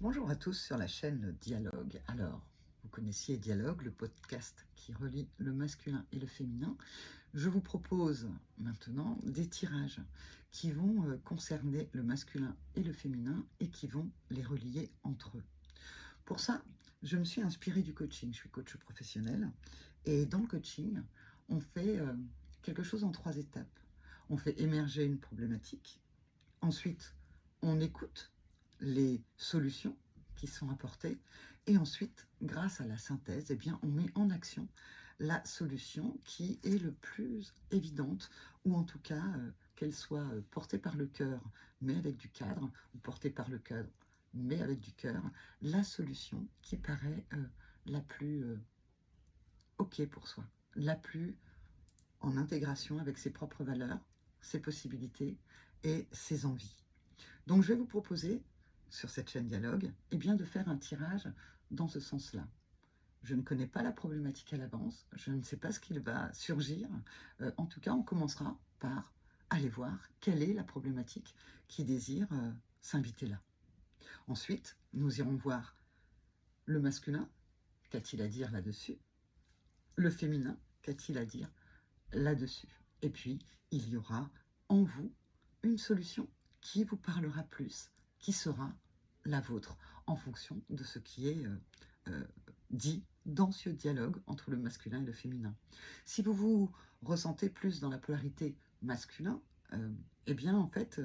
Bonjour à tous sur la chaîne Dialogue. Alors, vous connaissiez Dialogue, le podcast qui relie le masculin et le féminin. Je vous propose maintenant des tirages qui vont concerner le masculin et le féminin et qui vont les relier entre eux. Pour ça, je me suis inspirée du coaching. Je suis coach professionnel et dans le coaching, on fait quelque chose en 3 étapes. On fait émerger une problématique. Ensuite, on écoute les solutions qui sont apportées et ensuite, grâce à la synthèse, eh bien, on met en action la solution qui est le plus évidente ou en tout cas qu'elle soit portée par le cœur mais avec du cadre ou portée par le cœur mais avec du cœur, la solution qui paraît la plus OK pour soi, la plus en intégration avec ses propres valeurs, ses possibilités et ses envies. Donc je vais vous proposer, sur cette chaîne Dialogue, eh bien, de faire un tirage dans ce sens-là. Je ne connais pas la problématique à l'avance, je ne sais pas ce qu'il va surgir. En tout cas, on commencera par aller voir quelle est la problématique qui désire s'inviter là. Ensuite, nous irons voir le masculin, qu'a-t-il à dire là-dessus, le féminin, qu'a-t-il à dire là-dessus. Et puis, il y aura en vous une solution qui vous parlera plus, qui sera la vôtre, en fonction de ce qui est dit dans ce dialogue entre le masculin et le féminin. Si vous vous ressentez plus dans la polarité masculin, eh bien, en fait,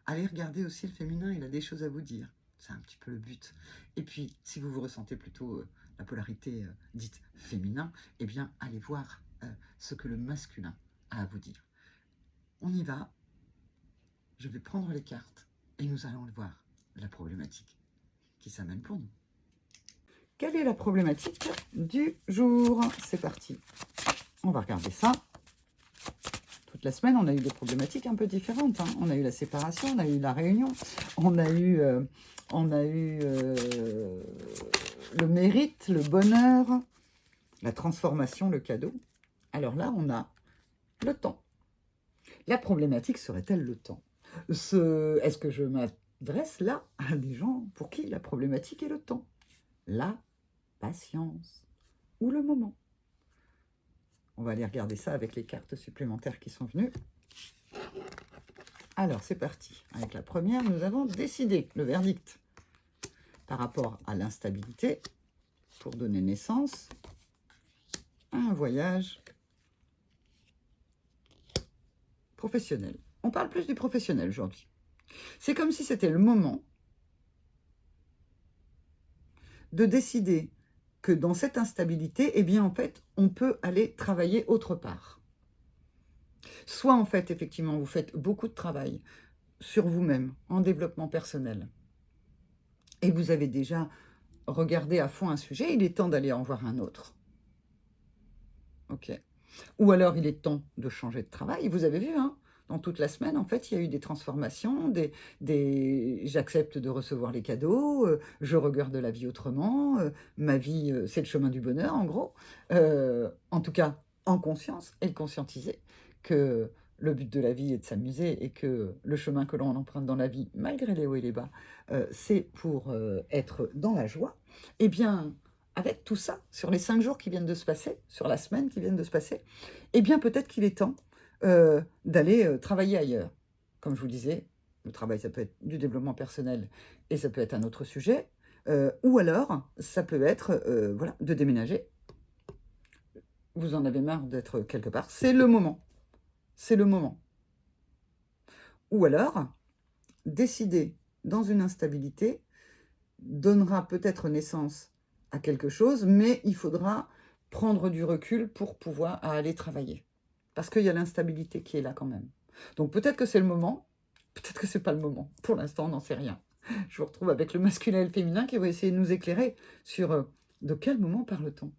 allez regarder aussi le féminin, il a des choses à vous dire. C'est un petit peu le but. Et puis, si vous vous ressentez plutôt la polarité dite féminin, eh bien, allez voir ce que le masculin a à vous dire. On y va. Je vais prendre les cartes et nous allons voir la problématique qui s'amène pour nous. Quelle est la problématique du jour? C'est parti. On va regarder ça. Toute la semaine, on a eu des problématiques un peu différentes. On a eu la séparation, on a eu la réunion, on a eu le mérite, le bonheur, la transformation, le cadeau. Alors là, on a le temps. La problématique serait-elle le temps? Est-ce que je m'adresse là à des gens pour qui la problématique est le temps, la patience ou le moment? On va aller regarder ça avec les cartes supplémentaires qui sont venues. Alors, c'est parti. Avec la première, nous avons décidé le verdict par rapport à l'instabilité pour donner naissance à un voyage professionnel. On parle plus du professionnel aujourd'hui. C'est comme si c'était le moment de décider que dans cette instabilité, eh bien, en fait, on peut aller travailler autre part. Soit, en fait, effectivement, vous faites beaucoup de travail sur vous-même, en développement personnel, et vous avez déjà regardé à fond un sujet, il est temps d'aller en voir un autre. Ok. Ou alors, il est temps de changer de travail. Vous avez vu, dans toute la semaine, en fait, il y a eu des transformations, j'accepte de recevoir les cadeaux, je regarde la vie autrement, ma vie, c'est le chemin du bonheur, en gros. En tout cas, en conscience, et le conscientiser que le but de la vie est de s'amuser et que le chemin que l'on emprunte dans la vie, malgré les hauts et les bas, c'est pour être dans la joie. Eh bien, avec tout ça, sur les 5 jours qui viennent de se passer, sur la semaine qui vient de se passer, eh bien peut-être qu'il est temps d'aller travailler ailleurs. Comme je vous le disais, le travail, ça peut être du développement personnel et ça peut être un autre sujet, ou alors ça peut être voilà, de déménager. Vous en avez marre d'être quelque part, c'est le moment. C'est le moment. Ou alors, décider dans une instabilité donnera peut-être naissance à quelque chose, mais il faudra prendre du recul pour pouvoir aller travailler. Parce qu'il y a l'instabilité qui est là quand même. Donc peut-être que c'est le moment, peut-être que c'est pas le moment. Pour l'instant, on n'en sait rien. Je vous retrouve avec le masculin et le féminin qui vont essayer de nous éclairer sur de quel moment parle-t-on.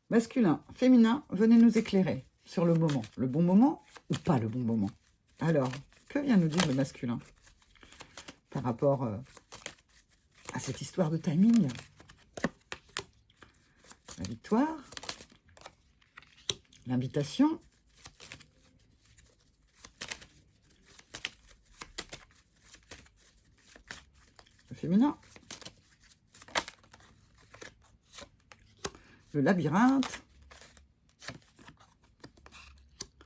Masculin, féminin, venez nous éclairer sur le moment. Le bon moment ou pas le bon moment? Alors, que vient nous dire le masculin par rapport à cette histoire de timing? La victoire, l'invitation. Le féminin. Le labyrinthe.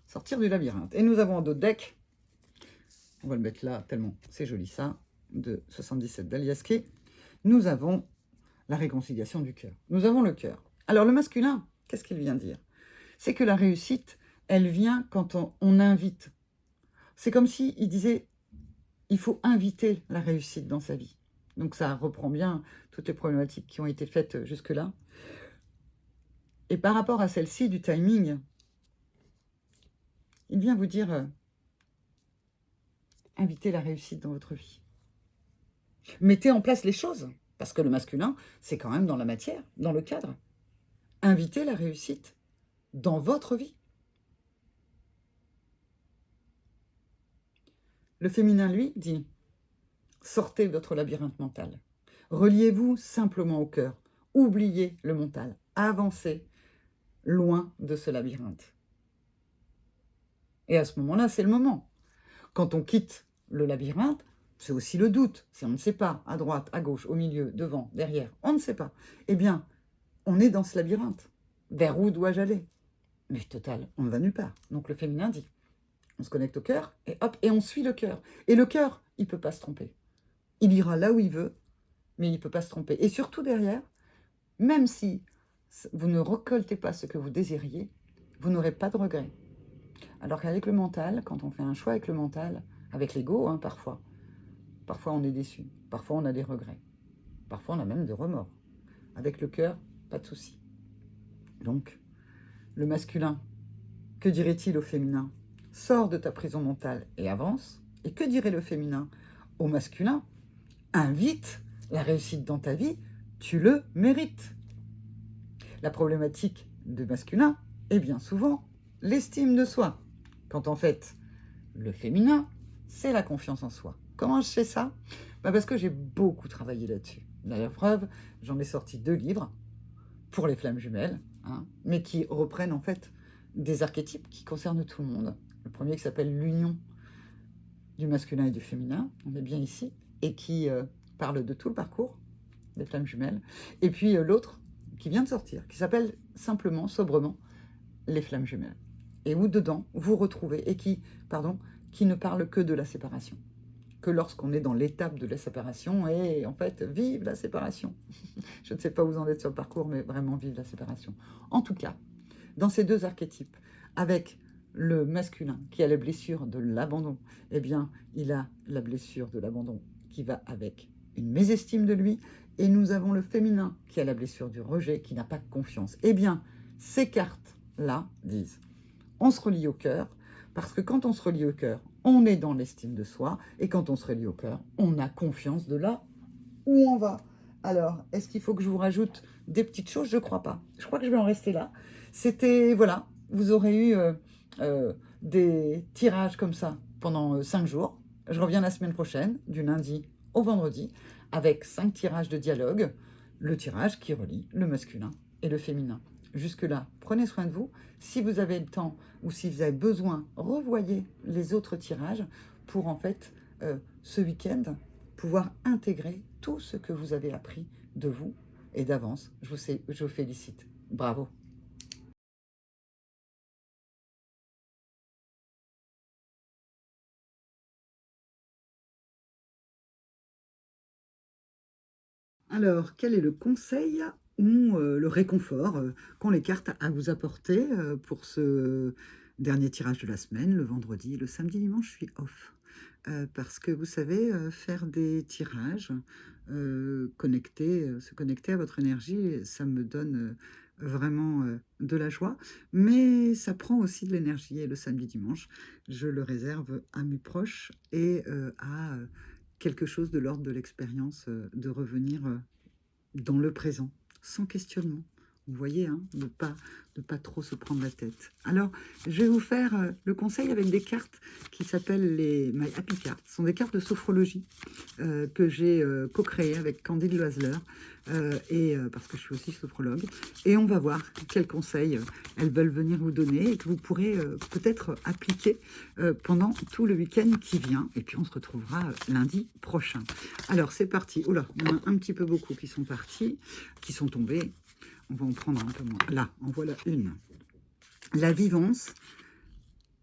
Sortir du labyrinthe. Et nous avons un d'autres deck. On va le mettre là, tellement c'est joli ça. De 77 d'Aliaské. Nous avons la réconciliation du cœur. Nous avons le cœur. Alors le masculin, qu'est-ce qu'il vient dire? C'est que la réussite, elle vient quand on invite. C'est comme si il disait, il faut inviter la réussite dans sa vie. Donc ça reprend bien toutes les problématiques qui ont été faites jusque-là. Et par rapport à celle-ci, du timing, il vient vous dire, invitez la réussite dans votre vie. Mettez en place les choses, parce que le masculin, c'est quand même dans la matière, dans le cadre. Invitez la réussite dans votre vie. Le féminin, lui, dit, sortez de votre labyrinthe mental. Reliez-vous simplement au cœur. Oubliez le mental. Avancez loin de ce labyrinthe. Et à ce moment-là, c'est le moment. Quand on quitte le labyrinthe, c'est aussi le doute. Si on ne sait pas, à droite, à gauche, au milieu, devant, derrière, on ne sait pas. Eh bien, on est dans ce labyrinthe. Vers où dois-je aller? Mais total, on ne va nulle part. Donc le féminin dit, on se connecte au cœur, et hop, et on suit le cœur. Et le cœur, il ne peut pas se tromper. Il ira là où il veut, mais il ne peut pas se tromper. Et surtout derrière, même si vous ne récoltez pas ce que vous désiriez, vous n'aurez pas de regrets. Alors qu'avec le mental, quand on fait un choix avec le mental, avec l'ego, hein, parfois on est déçu, parfois on a des regrets, parfois on a même des remords. Avec le cœur, pas de souci. Donc, le masculin, que dirait-il au féminin? Sors de ta prison mentale et avance. Et que dirait le féminin au masculin? Invite la réussite dans ta vie, tu le mérites. La problématique du masculin est bien souvent l'estime de soi. Quand en fait, le féminin, c'est la confiance en soi. Comment je sais ça? Parce que j'ai beaucoup travaillé là-dessus. La preuve, j'en ai sorti 2 livres pour les flammes jumelles, hein, mais qui reprennent en fait des archétypes qui concernent tout le monde. Le premier qui s'appelle l'union du masculin et du féminin, on est bien ici, et qui parle de tout le parcours des flammes jumelles. Et puis l'autre qui vient de sortir, qui s'appelle simplement, sobrement, les flammes jumelles. Et où dedans, vous retrouvez, et qui ne parle que de la séparation. Que lorsqu'on est dans l'étape de la séparation, et en fait, vive la séparation. Je ne sais pas où vous en êtes sur le parcours, mais vraiment vive la séparation. En tout cas, dans ces 2 archétypes, avec le masculin qui a la blessure de l'abandon, eh bien, il a la blessure de l'abandon qui va avec une mésestime de lui, et nous avons le féminin qui a la blessure du rejet, qui n'a pas confiance. Eh bien, ces cartes-là disent, on se relie au cœur, parce que quand on se relie au cœur, on est dans l'estime de soi, et quand on se relie au cœur, on a confiance de là où on va. Alors, est-ce qu'il faut que je vous rajoute des petites choses? Je ne crois pas. Je crois que je vais en rester là. C'était, voilà, vous aurez eu des tirages comme ça pendant 5 jours. Je reviens la semaine prochaine, du lundi au vendredi, avec 5 tirages de dialogue. Le tirage qui relie le masculin et le féminin. Jusque-là, prenez soin de vous. Si vous avez le temps ou si vous avez besoin, revoyez les autres tirages pour en fait, ce week-end, pouvoir intégrer tout ce que vous avez appris de vous. Et d'avance, je vous félicite. Bravo. Alors, quel est le conseil ou le réconfort qu'ont les cartes à vous apporter pour ce dernier tirage de la semaine, le vendredi? Le samedi, dimanche, je suis off. Parce que vous savez, faire des tirages, se connecter à votre énergie, ça me donne vraiment de la joie, mais ça prend aussi de l'énergie. Et le samedi, dimanche, je le réserve à mes proches et à quelque chose de l'ordre de l'expérience, de revenir dans le présent, sans questionnement. Vous voyez, hein, de pas trop se prendre la tête. Alors, je vais vous faire le conseil avec des cartes qui s'appellent les My Happy Cards. Ce sont des cartes de sophrologie que j'ai co-créées avec Candide Loiseleur, parce que je suis aussi sophrologue. Et on va voir quels conseils elles veulent venir vous donner et que vous pourrez peut-être appliquer pendant tout le week-end qui vient. Et puis, on se retrouvera lundi prochain. Alors, c'est parti. Oula, il y en a un petit peu beaucoup qui sont partis, qui sont tombés. On va en prendre un peu moins. Là, en voilà une. La vivance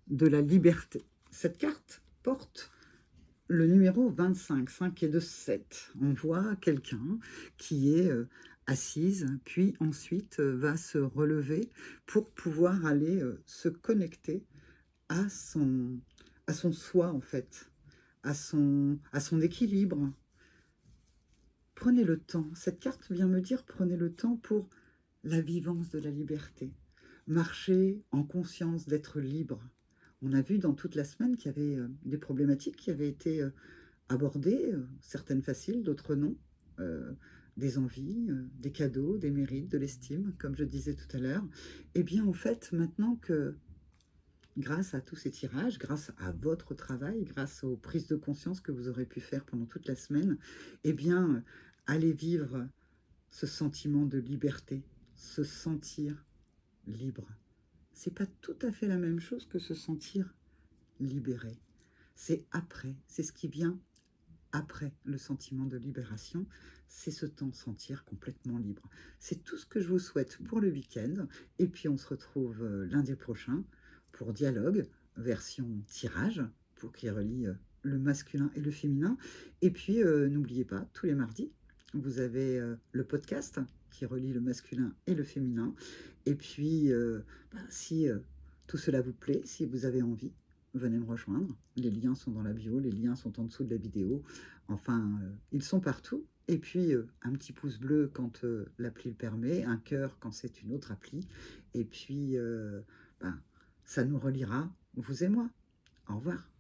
de la liberté. Cette carte porte le numéro 25, 5 et 2, 7. On voit quelqu'un qui est assise, puis ensuite va se relever pour pouvoir aller se connecter à son soi, en fait, à son équilibre. Prenez le temps. Cette carte vient me dire, prenez le temps pour la vivance de la liberté. Marcher en conscience d'être libre. On a vu dans toute la semaine qu'il y avait des problématiques qui avaient été abordées, certaines faciles, d'autres non. Des envies, des cadeaux, des mérites, de l'estime, comme je disais tout à l'heure. Eh bien, en fait, maintenant que, grâce à tous ces tirages, grâce à votre travail, grâce aux prises de conscience que vous aurez pu faire pendant toute la semaine, eh bien, allez vivre ce sentiment de liberté, se sentir libre. C'est pas tout à fait la même chose que se sentir libéré. C'est après, c'est ce qui vient après le sentiment de libération, c'est se sentir complètement libre. C'est tout ce que je vous souhaite pour le week-end. Et puis on se retrouve lundi prochain pour Dialogue, version tirage, pour qui relie le masculin et le féminin. Et puis n'oubliez pas, tous les mardis, vous avez le podcast qui relie le masculin et le féminin. Et puis, si tout cela vous plaît, si vous avez envie, venez me rejoindre. Les liens sont dans la bio, les liens sont en dessous de la vidéo. Enfin, ils sont partout. Et puis, un petit pouce bleu quand l'appli le permet, un cœur quand c'est une autre appli. Et puis, ça nous reliera, vous et moi. Au revoir.